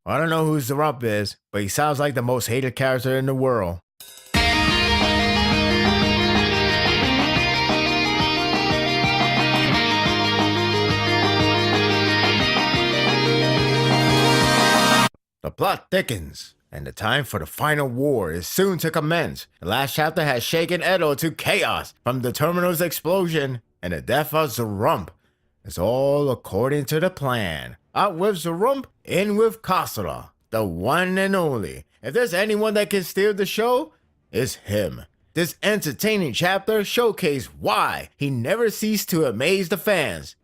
I don't know who Zurump is, but he sounds like the most hated character in the world. The plot thickens, and the time for the final war is soon to commence. The last chapter has shaken Edo to chaos from the terminal's explosion and the death of Zurump. It's all according to the plan. Out with Zurump, in with Katsura, the one and only. If there's anyone that can steal the show, it's him. This entertaining chapter showcased why he never ceased to amaze the fans,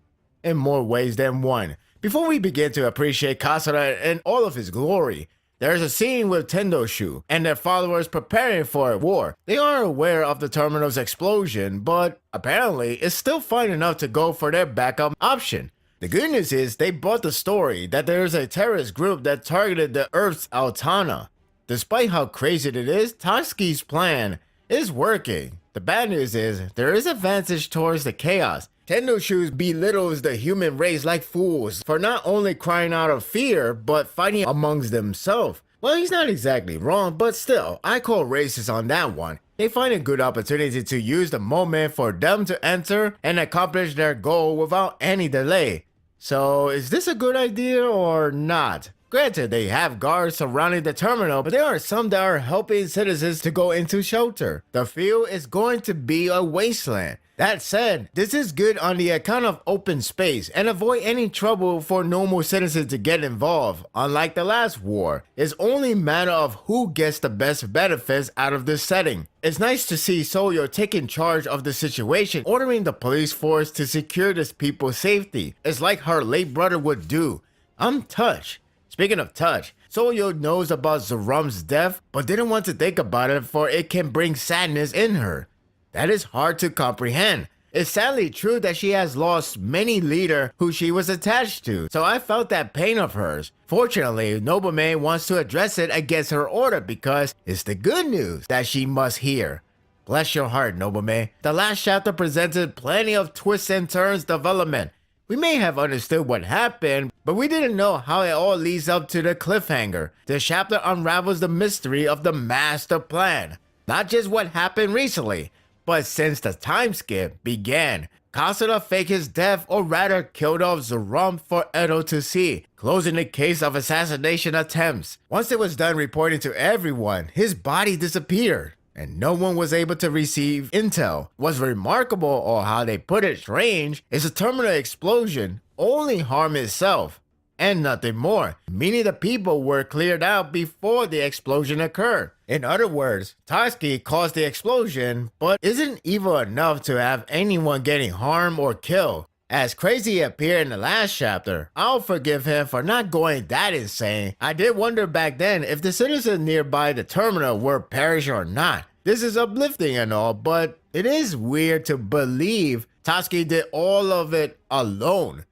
in more ways than one. Before we begin to appreciate Katsura in all of his glory, there's a scene with Tendoshu and their followers preparing for a war. They are aware of the terminal's explosion, but apparently it's still fine enough to go for their backup option. The good news is they bought the story that there's a terrorist group that targeted the Earth's Altana. Despite how crazy it is, Tatsuki's plan is working. The bad news is there is advantage towards the chaos. Tendoshu belittles the human race like fools for not only crying out of fear, but fighting amongst themselves. Well, he's not exactly wrong, but still, I call racist on that one. They find a good opportunity to use the moment for them to enter and accomplish their goal without any delay. So, is this a good idea or not? Granted, they have guards surrounding the terminal, but there are some that are helping citizens to go into shelter. The field is going to be a wasteland. That said, this is good on the account of open space and avoid any trouble for normal citizens to get involved. Unlike the last war, it's only a matter of who gets the best benefits out of this setting. It's nice to see Soyo taking charge of the situation, ordering the police force to secure this people's safety. It's like her late brother would do. I'm touched. Speaking of touch, Soyo knows about Zurump's death, but didn't want to think about it for it can bring sadness in her. That is hard to comprehend. It's sadly true that she has lost many leaders who she was attached to, so I felt that pain of hers. Fortunately, Nobame wants to address it against her order because it's the good news that she must hear. Bless your heart, Nobame. The last chapter presented plenty of twists and turns development. We may have understood what happened, but we didn't know how it all leads up to the cliffhanger. This chapter unravels the mystery of the master plan. Not just what happened recently, but since the time skip began. Katsura faked his death, or rather killed off Zurump for Edo to see, closing the case of assassination attempts. Once it was done reporting to everyone, his body disappeared, and no one was able to receive intel. What's remarkable, or how they put it strange, is the terminal explosion only harmed itself, and nothing more, meaning the people were cleared out before the explosion occurred. In other words, Tatsuki caused the explosion, but isn't evil enough to have anyone getting harmed or killed. As crazy it appeared in the last chapter, I'll forgive him for not going that insane. I did wonder back then if the citizens nearby the terminal were perished or not. This is uplifting and all, but it is weird to believe Tatsuki did all of it alone.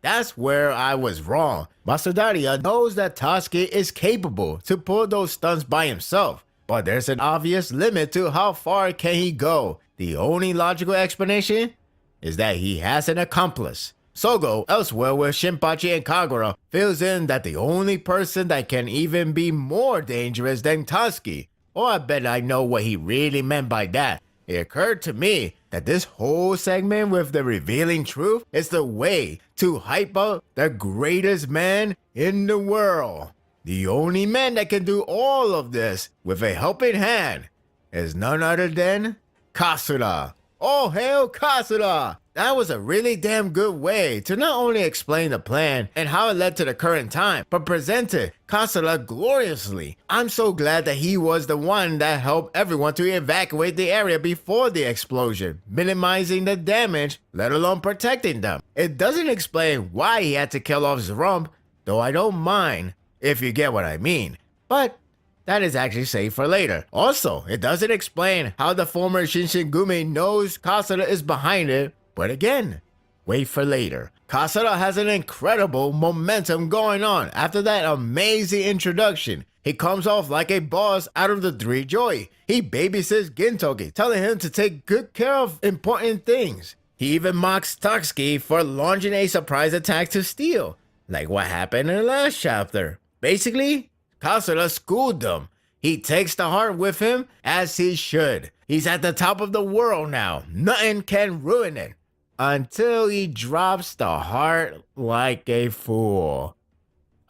That's where I was wrong. Masudaria knows that Tatsuki is capable to pull those stunts by himself, but there's an obvious limit to how far can he go. The only logical explanation is that he has an accomplice. Sogo, elsewhere with Shinpachi and Kagura, fills in that the only person that can even be more dangerous than Tatsuki. Oh, I bet I know what he really meant by that. It occurred to me that this whole segment with the revealing truth is the way to hype up the greatest man in the world. The only man that can do all of this with a helping hand is none other than Katsura. Oh, hail Katsura! That was a really damn good way to not only explain the plan and how it led to the current time, but presented Katsura gloriously. I'm so glad that he was the one that helped everyone to evacuate the area before the explosion, minimizing the damage, let alone protecting them. It doesn't explain why he had to kill off Zurump, though I don't mind, if you get what I mean. But that is actually saved for later. Also, it doesn't explain how the former Shinsengumi knows Katsura is behind it, but again, wait for later. Katsura has an incredible momentum going on after that amazing introduction. He comes off like a boss out of the Three Joy. He babysits Gintoki, telling him to take good care of important things. He even mocks Tatsuki for launching a surprise attack to steal, like what happened in the last chapter. Basically, Katsura schooled them. He takes the heart with him as he should. He's at the top of the world now. Nothing can ruin it. Until he drops the heart like a fool.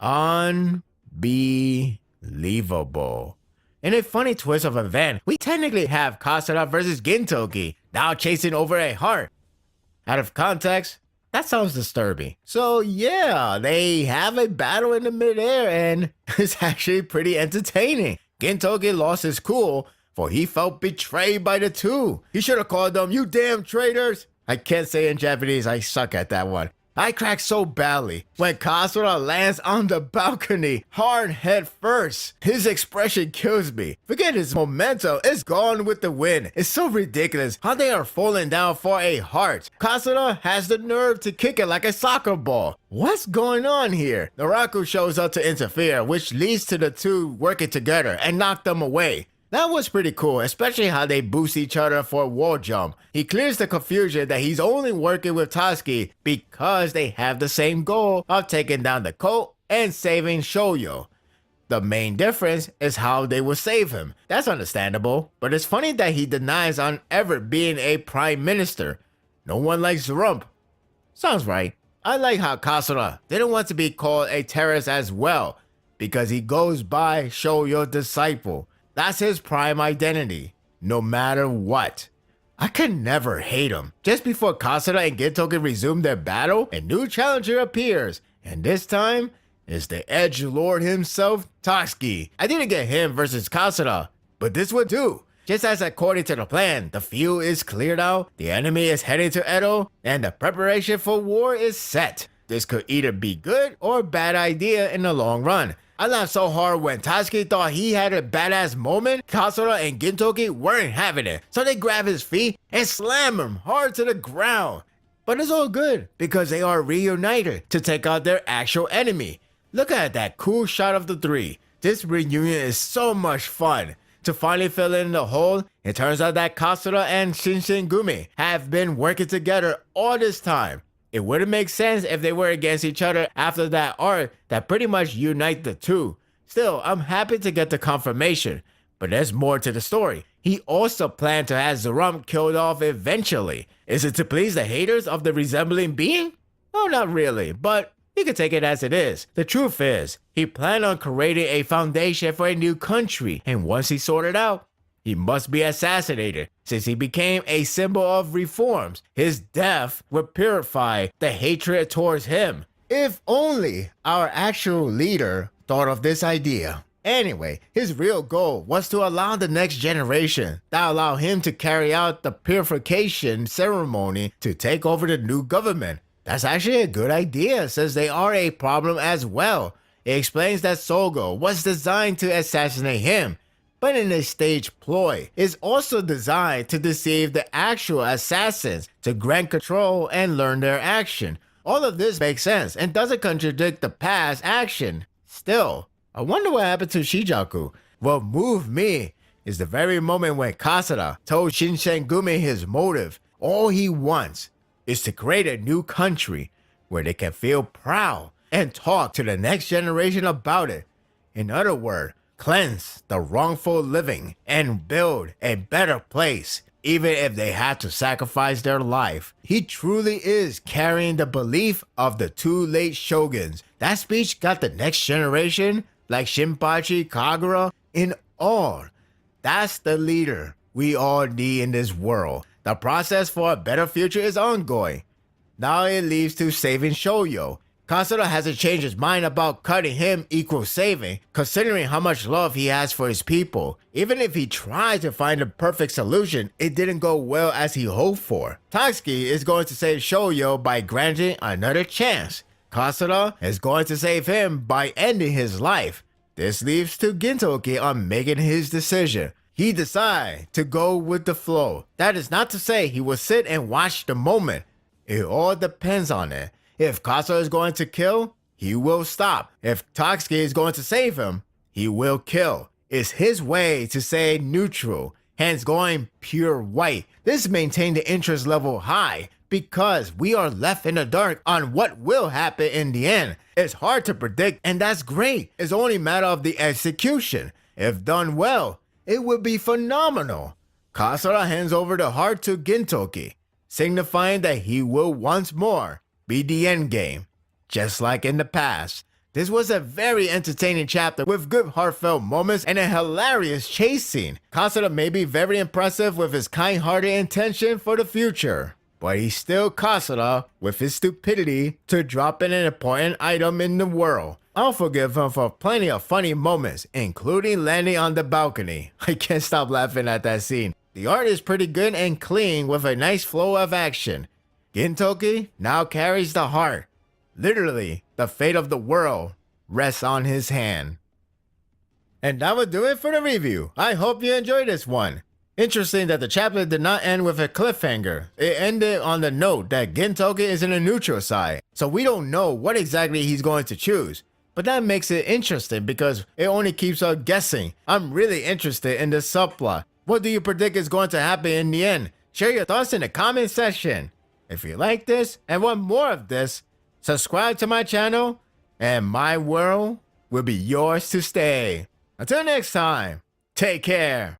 Unbelievable. In a funny twist of event, we technically have Katsura versus Gintoki, now chasing over a heart. Out of context, that sounds disturbing. So yeah, they have a battle in the midair and it's actually pretty entertaining. Gintoki lost his cool, for he felt betrayed by the two. He should have called them, "You damn traitors." I can't say in Japanese, I suck at that one. I cracked so badly when Katsura lands on the balcony, hard head first. His expression kills me. Forget his momentum, it's gone with the wind. It's so ridiculous how they are falling down for a heart. Katsura has the nerve to kick it like a soccer ball. What's going on here? Naraku shows up to interfere, which leads to the two working together and knock them away. That was pretty cool, especially how they boost each other for a wall jump. He clears the confusion that he's only working with Tatsuki because they have the same goal of taking down the cult and saving Shoyo. The main difference is how they will save him. That's understandable, but it's funny that he denies on ever being a prime minister. No one likes Zurump. Sounds right. I like how Katsura didn't want to be called a terrorist as well, because he goes by Shoyo disciple. That's his prime identity, no matter what. I could never hate him. Just before Katsura and Gintoki resume their battle, a new challenger appears, and this time, it's the Edge Lord himself, Tatsuki. I didn't get him versus Katsura, but this would do. Just as according to the plan, the field is cleared out, the enemy is heading to Edo, and the preparation for war is set. This could either be good or a bad idea in the long run. I laughed so hard when Tatsuki thought he had a badass moment. Katsura and Gintoki weren't having it, so they grab his feet and slam him hard to the ground. But it's all good because they are reunited to take out their actual enemy. Look at that cool shot of the three. This reunion is so much fun. To finally fill in the hole, it turns out that Katsura and Shinsengumi have been working together all this time. It wouldn't make sense if they were against each other after that arc that pretty much unite the two. Still, I'm happy to get the confirmation, but there's more to the story. He also planned to have Zurump killed off eventually. Is it to please the haters of the resembling being? Oh, not really, but you can take it as it is. The truth is, he planned on creating a foundation for a new country, and once he sorted out, he must be assassinated, since he became a symbol of reforms. His death would purify the hatred towards him. If only our actual leader thought of this idea. Anyway, his real goal was to allow the next generation that allow him to carry out the purification ceremony to take over the new government. That's actually a good idea, since they are a problem as well. It explains that Sogo was designed to assassinate him, but in a staged ploy, is also designed to deceive the actual assassins to grant control and learn their action. All of this makes sense and doesn't contradict the past action. Still, I wonder what happened to Shijaku. What moved me is the very moment when Katsura told Shinsengumi his motive. All he wants is to create a new country where they can feel proud and talk to the next generation about it. In other words, cleanse the wrongful living and build a better place, even if they had to sacrifice their life. He truly is carrying the belief of the two late shoguns. That speech got the next generation, like Shinpachi Kagura, in awe. That's the leader we all need in this world. The process for a better future is ongoing. Now it leads to saving Shoyo. Katsura hasn't changed his mind about cutting him equals saving, considering how much love he has for his people. Even if he tried to find the perfect solution, it didn't go well as he hoped for. Tatsuki is going to save Shoyo by granting another chance. Katsura is going to save him by ending his life. This leaves to Gintoki on making his decision. He decides to go with the flow. That is not to say he will sit and watch the moment. It all depends on it. If Katsura is going to kill, he will stop. If Tatsuki is going to save him, he will kill. It's his way to stay neutral, hence going pure white. This maintained the interest level high, because we are left in the dark on what will happen in the end. It's hard to predict, and that's great. It's only a matter of the execution. If done well, it would be phenomenal. Katsura hands over the heart to Gintoki, signifying that he will once more be the endgame, just like in the past. This was a very entertaining chapter with good heartfelt moments and a hilarious chase scene. Katsura may be very impressive with his kind-hearted intention for the future, but he's still Katsura with his stupidity to drop in an important item in the world. I'll forgive him for plenty of funny moments, including landing on the balcony. I can't stop laughing at that scene. The art is pretty good and clean with a nice flow of action. Gintoki now carries the heart. Literally, the fate of the world rests on his hand. And that would do it for the review. I hope you enjoyed this one. Interesting that the chapter did not end with a cliffhanger. It ended on the note that Gintoki is in a neutral side, so we don't know what exactly he's going to choose. But that makes it interesting because it only keeps us guessing. I'm really interested in this subplot. What do you predict is going to happen in the end? Share your thoughts in the comment section. If you like this and want more of this, subscribe to my channel and my world will be yours to stay. Until next time, take care.